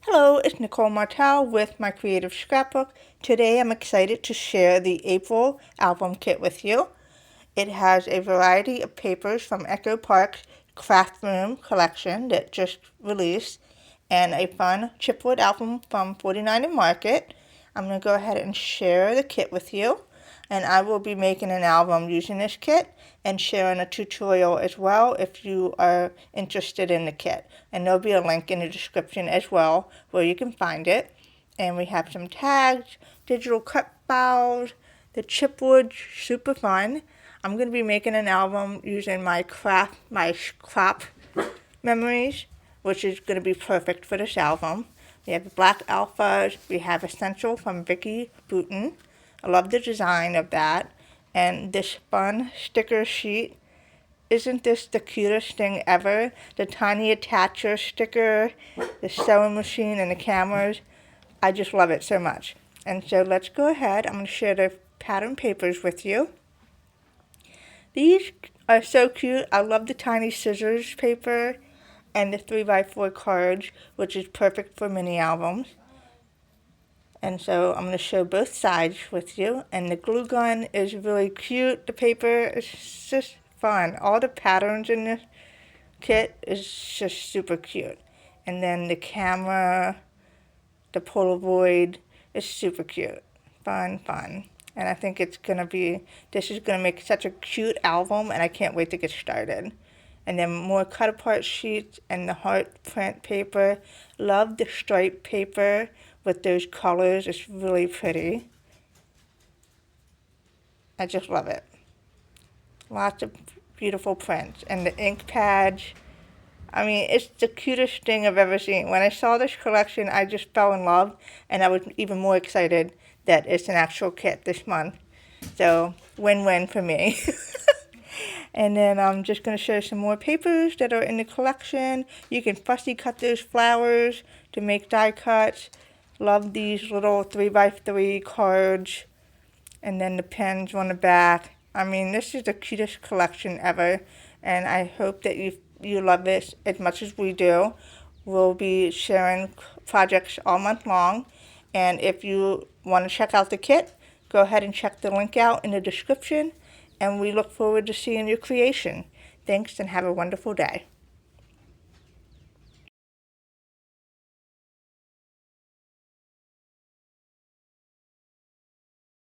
Hello, it's Nicole Martel with My Creative Scrapbook. Today I'm excited to share the April album kit with you. It has a variety of papers from Echo Park's Craft Room collection that just released and a fun chipboard album from 49 and Market. I'm going to go ahead and share the kit with you. And I will be making an album using this kit and sharing a tutorial as well if you are interested in the kit. And there'll be a link in the description as well where you can find it. And we have some tags, digital cut files, the chipboard, super fun. I'm going to be making an album using my crop memories, which is going to be perfect for this album. We have Black Alphas, we have Essential from Vicky Boutin. I love the design of that. And this fun sticker sheet. Isn't this the cutest thing ever? The tiny attacher sticker, the sewing machine, and the cameras. I just love it so much. And so let's go ahead. I'm going to share the pattern papers with you. These are so cute. I love the tiny scissors paper and the 3x4 cards, which is perfect for mini albums. And so I'm going to show both sides with you. And the glue gun is really cute. The paper is just fun. All the patterns in this kit is just super cute. And then the camera, the Polaroid is super cute. Fun. And I think this is going to make such a cute album, and I can't wait to get started. And then more cut apart sheets and the heart print paper. Love the striped paper with those colors. It's really pretty. I just love it. Lots of beautiful prints. And the ink pads. I mean, it's the cutest thing I've ever seen. When I saw this collection, I just fell in love. And I was even more excited that it's an actual kit this month. So, win-win for me. And then I'm just going to show some more papers that are in the collection. You can fussy cut those flowers to make die cuts. Love these little 3x3 cards. And then the pens on the back. I mean, this is the cutest collection ever. And I hope that you love this as much as we do. We'll be sharing projects all month long. And if you want to check out the kit, go ahead and check the link out in the description. And we look forward to seeing your creation. Thanks and have a wonderful day.